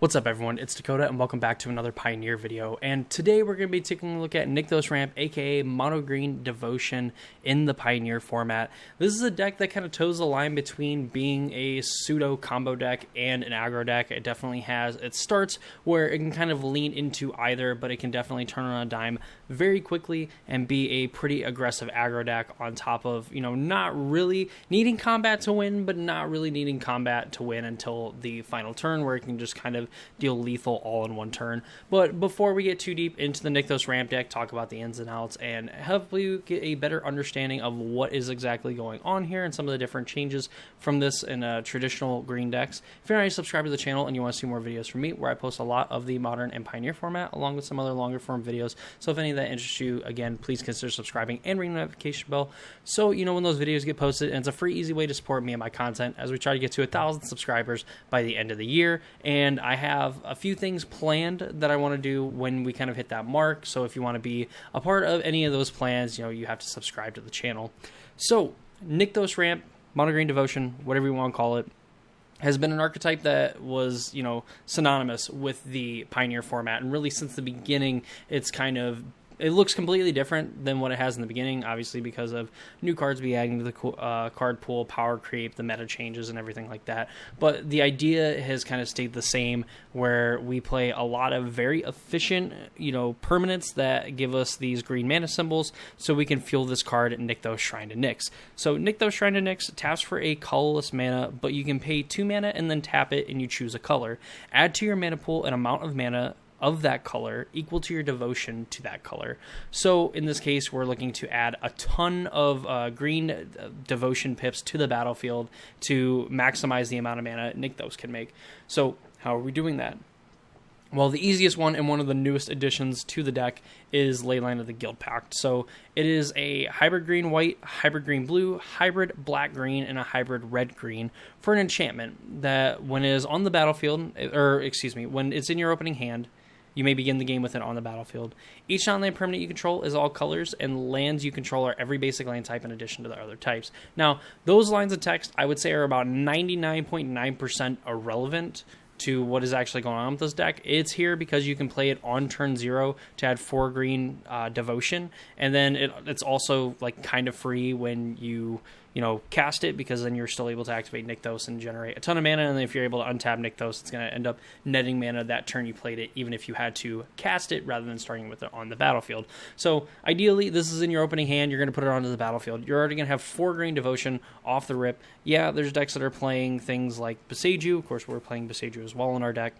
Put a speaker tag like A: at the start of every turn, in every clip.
A: What's up everyone, it's Dakota and welcome back to another Pioneer video, and today we're going to be taking a look at Nykthos Ramp aka Mono Green Devotion in the Pioneer format. This is a deck that kind of toes the line between being a pseudo combo deck and an aggro deck. It definitely has its starts where it can kind of lean into either, but it can definitely turn on a dime very quickly and be a pretty aggressive aggro deck on top of, not really needing combat to win, but not really needing combat to win until the final turn where it can just kind of deal lethal all in one turn. But before we get too deep into the Nykthos Ramp deck, talk about the ins and outs and help you get a better understanding of what is exactly going on here and some of the different changes from this in traditional green decks. If you're not already subscribed to the channel and you want to see more videos from me, where I post a lot of the Modern and Pioneer format along with some other longer form videos, so if any of that interests you, again, please consider subscribing and ring the notification bell so you know when those videos get posted. And it's a free, easy way to support me and my content as we try to get to 1,000 subscribers by the end of the year. And I have a few things planned that I want to do when we kind of hit that mark. So if you want to be a part of any of those plans, you have to subscribe to the channel. So Nykthos Ramp, Mono Green Devotion, whatever you want to call it, has been an archetype that was, synonymous with the Pioneer format. And really since the beginning, it looks completely different than what it has in the beginning, obviously because of new cards being added to the card pool, power creep, the meta changes, and everything like that. But the idea has kind of stayed the same, where we play a lot of very efficient, permanents that give us these green mana symbols, so we can fuel this card at Nykthos Shrine to Nyx. So Nykthos Shrine to Nyx taps for a colorless mana, but you can pay 2 mana and then tap it and you choose a color. Add to your mana pool an amount of mana of that color equal to your devotion to that color. So in this case, we're looking to add a ton of green devotion pips to the battlefield to maximize the amount of mana Nykthos can make. So how are we doing that? Well, the easiest one and one of the newest additions to the deck is Leyline of the Guildpact. So it is a hybrid green-white, hybrid green-blue, hybrid black-green, and a hybrid red-green for an enchantment that when it is on the battlefield, when it's in your opening hand, you may begin the game with it on the battlefield. Each non-land permanent you control is all colors, and lands you control are every basic land type in addition to the other types. Now, those lines of text, I would say, are about 99.9% irrelevant to what is actually going on with this deck. It's here because you can play it on turn 0 to add 4 green devotion, and then it's also kind of free when you cast it, because then you're still able to activate Nykthos and generate a ton of mana. And if you're able to untap Nykthos, it's going to end up netting mana that turn you played it, even if you had to cast it rather than starting with it on the battlefield. So ideally, this is in your opening hand. You're going to put it onto the battlefield. You're already going to have 4 green devotion off the rip. Yeah, there's decks that are playing things like Boseiju. Of course, we're playing Boseiju as well in our deck.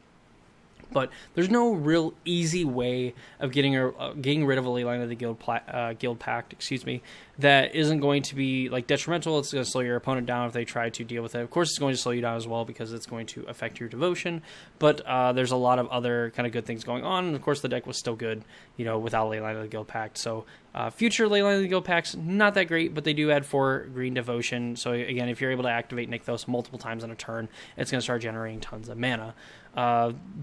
A: But there's no real easy way of getting rid of a Leyline of the Guildpact, that isn't going to be detrimental. It's going to slow your opponent down if they try to deal with it. Of course, it's going to slow you down as well because it's going to affect your devotion. But there's a lot of other kind of good things going on. And of course, the deck was still good, without Leyline of the Guildpact. So future Leyline of the Guildpacts, not that great, but they do add 4 green devotion. So again, if you're able to activate Nykthos multiple times in a turn, it's going to start generating tons of mana.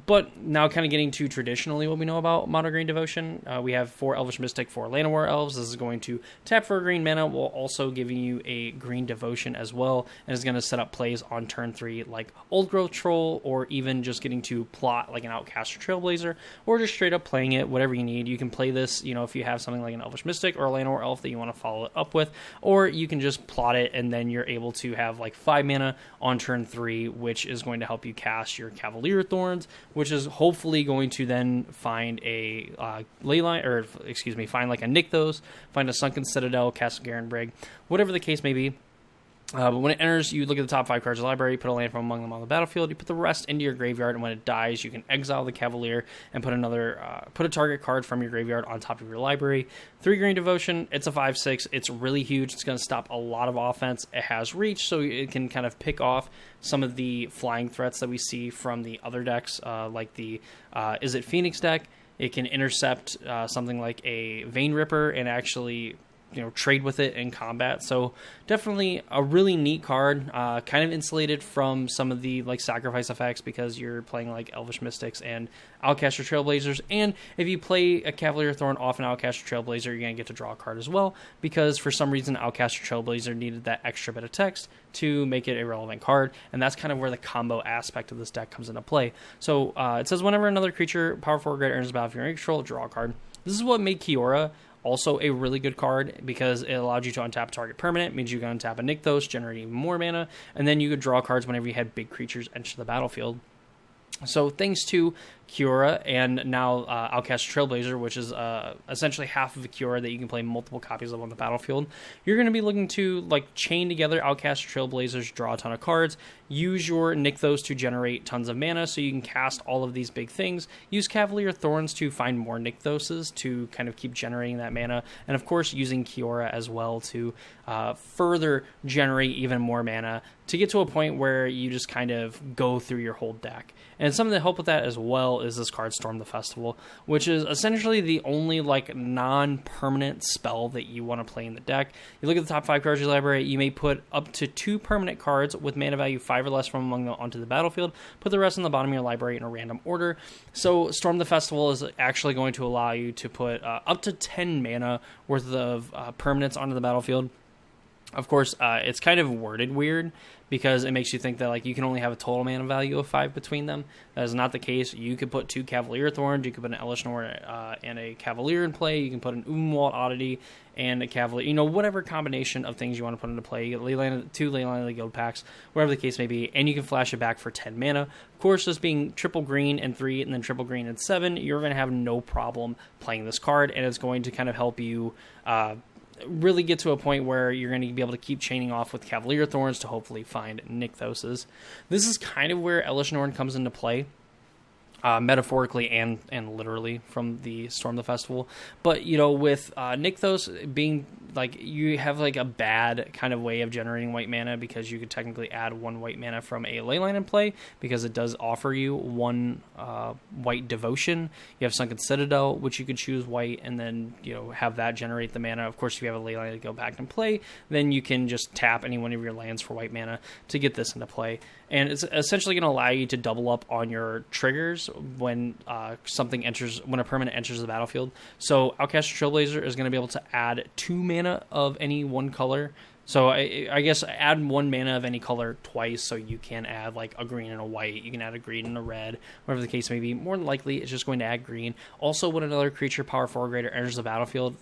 A: But now kind of getting to traditionally what we know about Mono Green Devotion, we have 4 Elvish Mystic, 4 Llanowar Elves. This is going to tap for a green mana while also giving you a green devotion as well, and is going to set up plays on turn 3 like Old Growth Troll, or even just getting to plot like an Outcast or Trailblazer, or just straight up playing it, whatever you need. You can play this, if you have something like an Elvish Mystic or a Llanowar Elf that you want to follow it up with, or you can just plot it and then you're able to have 5 mana on turn 3, which is going to help you cast your Cavalier Thorns, which is hopefully going to then find a find a Nykthos, find a Sunken Citadel, Castle Garenbrig, whatever the case may be. But when it enters, you look at the top 5 cards of the library, put a land from among them on the battlefield, you put the rest into your graveyard, and when it dies, you can exile the Cavalier and put a target card from your graveyard on top of your library. 3 green devotion, it's a 5/6, it's really huge, it's going to stop a lot of offense. It has reach, so it can kind of pick off some of the flying threats that we see from the other decks, like the Izzet Phoenix deck. It can intercept something like a Vein Ripper and actually trade with it in combat. So definitely a really neat card, kind of insulated from some of the like sacrifice effects because you're playing like Elvish Mystics and Outcaster Trailblazers. And if you play a Cavalier Thorn off an Outcaster Trailblazer, you're going to get to draw a card as well, because for some reason Outcaster Trailblazer needed that extra bit of text to make it a relevant card, and that's kind of where the combo aspect of this deck comes into play. So it says whenever another creature, power 4 greater, enters the battlefield under your control, draw a card. This is what made Kiora also a really good card, because it allowed you to untap target permanent. It means you can untap a Nykthos, generate even more mana, and then you could draw cards whenever you had big creatures enter the battlefield. So thanks to Kiora and now Outcast Trailblazer, which is essentially half of a Kiora that you can play multiple copies of on the battlefield, you're going to be looking to like chain together Outcast Trailblazers, draw a ton of cards, use your Nykthos to generate tons of mana so you can cast all of these big things, use Cavalier Thorns to find more Nykthoses to kind of keep generating that mana, and of course using Kiora as well to further generate even more mana to get to a point where you just kind of go through your whole deck. And something to help with that as well is this card, Storm the Festival, which is essentially the only like non-permanent spell that you want to play in the deck. You look at the top 5 cards of your library, you may put up to 2 permanent cards with mana value 5 or less from among them onto the battlefield, put the rest on the bottom of your library in a random order. So Storm the Festival is actually going to allow you to put up to 10 mana worth of permanents onto the battlefield. Of course, it's kind of worded weird because it makes you think that like you can only have a total mana value of 5 between them. That is not the case. You could put 2 Cavalier Thorns, you could put an Elesh Norn and a Cavalier in play, you can put an Ulvenwald Oddity and a Cavalier, whatever combination of things you want to put into play. You get 2 Leyline of the Guild packs, whatever the case may be, and you can flash it back for 10 mana. Of course, this being triple green and 3 and then triple green and 7, you're going to have no problem playing this card, and it's going to kind of help you really get to a point where you're going to be able to keep chaining off with Cavalier Thorns to hopefully find Nykthoses. This is kind of where Elesh Norn comes into play, metaphorically and literally from the Storm the Festival. But, with Nykthos being, like, you have, like, a bad kind of way of generating white mana because you could technically add 1 white mana from a Leyline in play because it does offer you 1 white devotion. You have Sunken Citadel, which you could choose white and then, have that generate the mana. Of course, if you have a Leyline to go back and play, then you can just tap any one of your lands for white mana to get this into play. And it's essentially going to allow you to double up on your triggers when when a permanent enters the battlefield. So Outcast Trailblazer is going to be able to add 2 mana of any one color. So I guess add 1 mana of any color twice, so you can add like a green and a white. You can add a green and a red, whatever the case may be. More than likely, it's just going to add green. Also, when another creature, power 4 or greater, enters the battlefield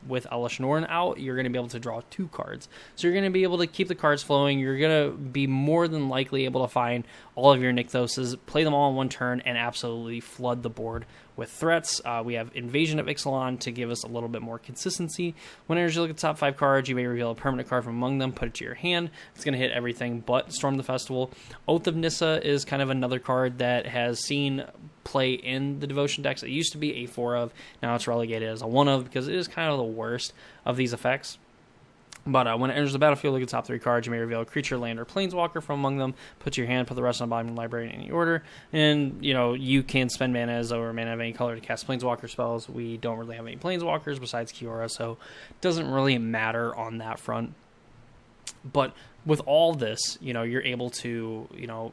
A: with Elesh Norn out, you're going to be able to draw 2 cards. So you're going to be able to keep the cards flowing. You're going to be more than likely able to find all of your Nykthoses, play them all in one turn, and absolutely flood the board with threats. We have Invasion of Ixalan to give us a little bit more consistency. Whenever you look at the top 5 cards, you may reveal a permanent card from among them, put it to your hand. It's going to hit everything but Storm the Festival. Oath of Nissa is kind of another card that has seen play in the Devotion decks. It used to be a 4 of, now it's relegated as a 1 of because it is kind of the worst of these effects. But when it enters the battlefield, look at the top 3 cards. You may reveal a creature, land, or planeswalker from among them. Put to your hand, put the rest on the bottom of the library in any order. And, you can spend mana as or mana of any color to cast planeswalker spells. We don't really have any planeswalkers besides Kiora, so it doesn't really matter on that front. But with all this, you're able to,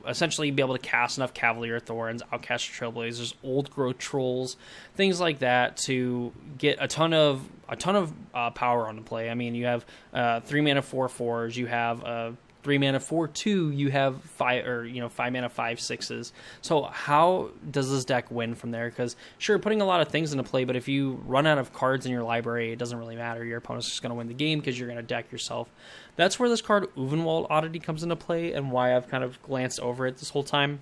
A: essentially be able to cast enough Cavalier Thorns, Outcast Trailblazers, Old Growth Trolls, things like that to get a ton of power on the play. I mean, you have 3 mana 4/4s, you have 3 mana 4/2, you have 5 mana 5/6s. So how does this deck win from there? Because sure, putting a lot of things into play, but if you run out of cards in your library, it doesn't really matter. Your opponent's just going to win the game because you're going to deck yourself. That's where this card Ulvenwald Oddity comes into play and why I've kind of glanced over it this whole time.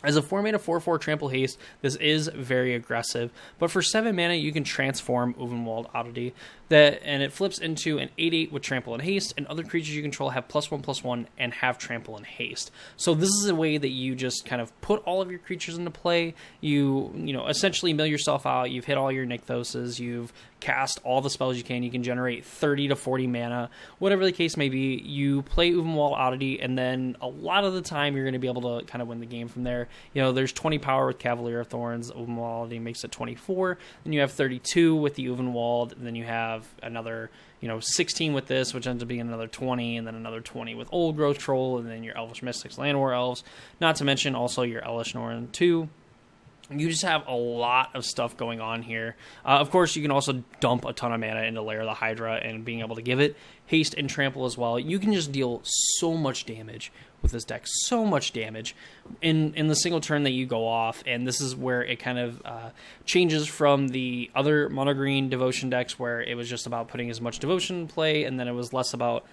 A: As a 4 mana 4/4 trample haste, this is very aggressive, but for 7 mana you can transform Ulvenwald Oddity, and it flips into an 8/8 with trample and haste, and other creatures you control have +1/+1 and have trample and haste. So this is a way that you just kind of put all of your creatures into play. You essentially mill yourself out. You've hit all your Nykthoses. You've cast all the spells you can. You can generate 30 to 40 mana, whatever the case may be. You play Ulvenwald Oddity, and then a lot of the time you're going to be able to kind of win the game from there. There's 20 power with Cavalier Thorns. Ulvenwald Oddity makes it 24. Then you have 32 with the Ulvenwald, and then you have have another, 16 with this, which ends up being another 20, and then another 20 with Old Growth Troll, and then your Elvish Mystics, Llanowar Elves, not to mention also your Elesh Norn 2. You just have a lot of stuff going on here. Of course, you can also dump a ton of mana into Lair of the Hydra and being able to give it haste and trample as well. You can just deal so much damage with this deck, so much damage in the single turn that you go off, and this is where it kind of changes from the other mono green devotion decks where it was just about putting as much devotion in play, and then it was less about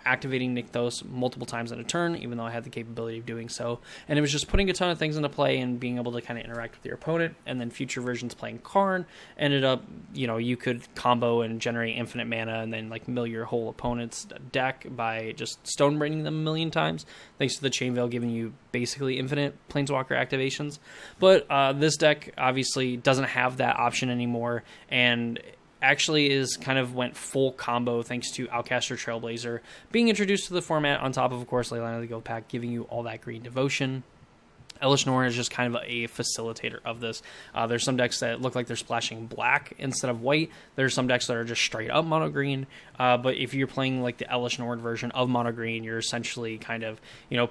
A: activating Nykthos multiple times in a turn, even though I had the capability of doing so. And it was just putting a ton of things into play and being able to kind of interact with your opponent. And then future versions playing Karn ended up, you could combo and generate infinite mana and then like mill your whole opponent's deck by just Stonebraining them a million times, thanks to the Chain Veil giving you basically infinite Planeswalker activations. But this deck obviously doesn't have that option anymore, and actually is kind of went full combo thanks to Outcaster Trailblazer being introduced to the format, on top of course, Leyline of the Guild Pack giving you all that green devotion. Elesh Norn is just kind of a facilitator of this. There's some decks that look like they're splashing black instead of white. There's some decks that are just straight up mono green. But if you're playing like the Elesh Norn version of mono green, you're essentially kind of,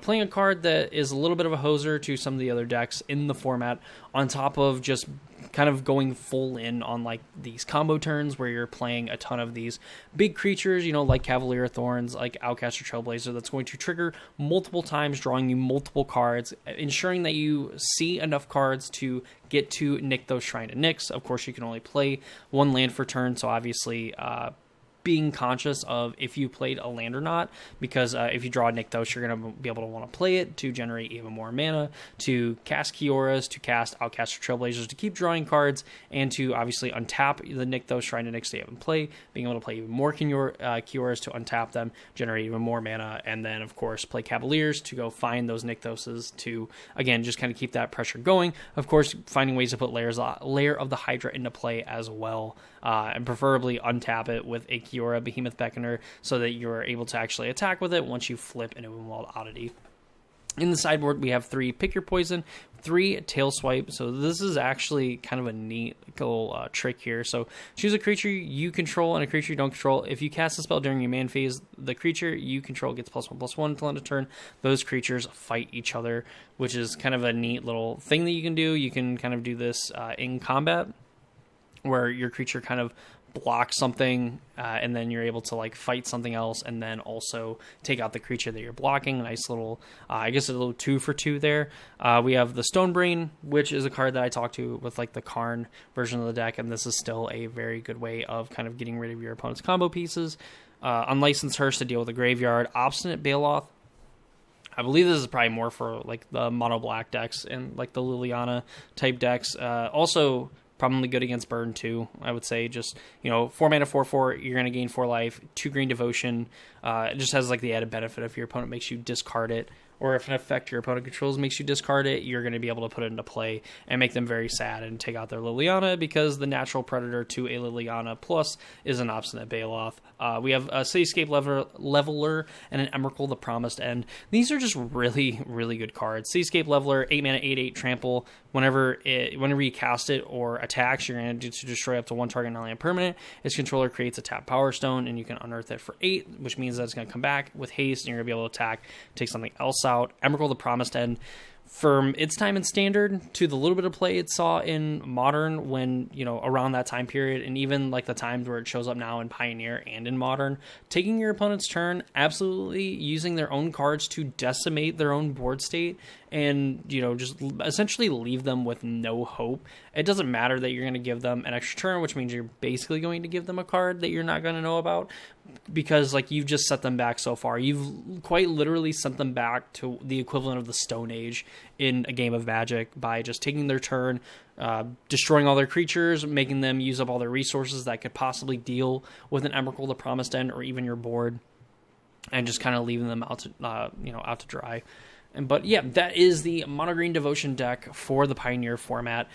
A: playing a card that is a little bit of a hoser to some of the other decks in the format, on top of just kind of going full in on like these combo turns where you're playing a ton of these big creatures, like Cavalier of Thorns, like Outcaster Trailblazer, that's going to trigger multiple times, drawing you multiple cards, ensuring that you see enough cards to get to Nykthos Shrine to Nyx. Of course, you can only play one land per turn, so obviously being conscious of if you played a land or not, because if you draw Nykthos, you're going to be able to want to play it to generate even more mana, to cast Kioras, to cast Outcaster Trailblazers, to keep drawing cards, and to obviously untap the Nykthos Shrine to Nyx that you haven't played, being able to play even more Kioras to untap them, generate even more mana, and then of course play Cavaliers to go find those Nykthoses to, again, just kind of keep that pressure going. Of course, finding ways to put Lair of the Hydra into play as well, and preferably untap it with a Kiora Behemoth Beckoner so that you're able to actually attack with it once you flip into a Wild Oddity. In the sideboard, we have 3 Pick Your Poison, 3 Tail Swipe. So this is actually kind of a neat little trick here. So choose a creature you control and a creature you don't control. If you cast a spell during your man phase, the creature you control gets +1/+1 until end of turn. Those creatures fight each other, which is kind of a neat little thing that you can do. You can kind of do this in combat, where your creature kind of blocks something, and then you're able to like fight something else, and then also take out the creature that you're blocking. A nice little, I guess a little 2-for-2 there. We have the Stonebrain, which is a card that I talked to with like the Karn version of the deck, and this is still a very good way of kind of getting rid of your opponent's combo pieces. Unlicensed Hearse to deal with the graveyard. Obstinate Baloth, I believe this is probably more for like the mono black decks and like the Liliana type decks. Also probably good against Burn too, I would say. Just, 4 mana, 4/4, you're going to gain 4 life, 2 green devotion. It just has like the added benefit if your opponent makes you discard it, or if an effect your opponent controls makes you discard it, you're going to be able to put it into play and make them very sad and take out their Liliana, because the natural predator to a Liliana plus is an Obstinate Baloth. We have a Cityscape Leveler and an Emrakul the Promised End. These are just really, really good cards. Cityscape Leveler, 8 mana, 8/8 trample. Whenever you cast it or attacks, you're going to destroy up to 1 target non-land permanent. Its controller creates a tap Power Stone, and you can unearth it for 8, which means that it's going to come back with haste, and you're going to be able to attack, take something else out. Emrakul the Promised End, from its time in Standard to the little bit of play it saw in Modern, when, around that time period, and even like the times where it shows up now in Pioneer and in Modern, taking your opponent's turn, absolutely using their own cards to decimate their own board state, and, just essentially leave them with no hope. It doesn't matter that you're going to give them an extra turn, which means you're basically going to give them a card that you're not going to know about, because like you've just set them back so far. You've quite literally sent them back to the equivalent of the Stone Age in a game of Magic by just taking their turn, destroying all their creatures, making them use up all their resources that could possibly deal with an Emrakul the Promised End or even your board, and just kind of leaving them out to dry. But yeah, that is the Mono Green Devotion deck for the Pioneer format.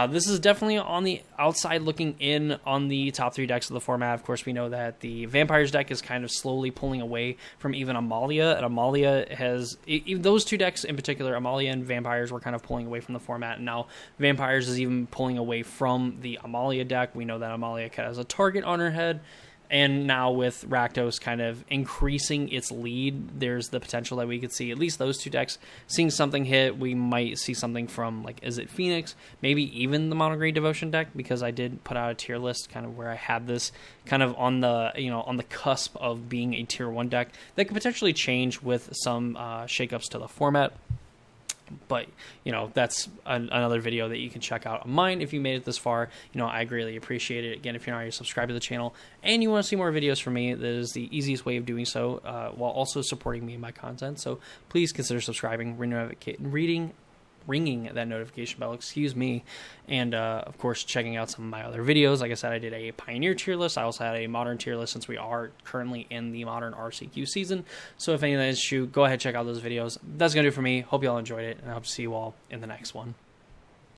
A: This is definitely on the outside looking in on the top 3 decks of the format. Of course, we know that the Vampires deck is kind of slowly pulling away from even Amalia, and Amalia has, those 2 decks in particular, Amalia and Vampires, were kind of pulling away from the format, and now Vampires is even pulling away from the Amalia deck. We know that Amalia has a target on her head, and now with Rakdos kind of increasing its lead, there's the potential that we could see at least those 2 decks seeing something hit. We might see something from, like, is it Phoenix? Maybe even the Mono Green Devotion deck, because I did put out a tier list kind of where I had this kind of on the, on the cusp of being a tier 1 deck that could potentially change with some shakeups to the format. But, that's another video that you can check out on mine if you made it this far. I greatly appreciate it. Again, if you're not already subscribed to the channel and you want to see more videos from me, that is the easiest way of doing so, while also supporting me and my content. So please consider subscribing, ringing that notification bell, and of course checking out some of my other videos. Like I said, I did a Pioneer tier list. I also had a Modern tier list, since we are currently in the Modern RCQ season. So if any of that is true, go ahead, check out those videos. That's gonna do it for me. Hope you all enjoyed it, and I hope to see you all in the next one.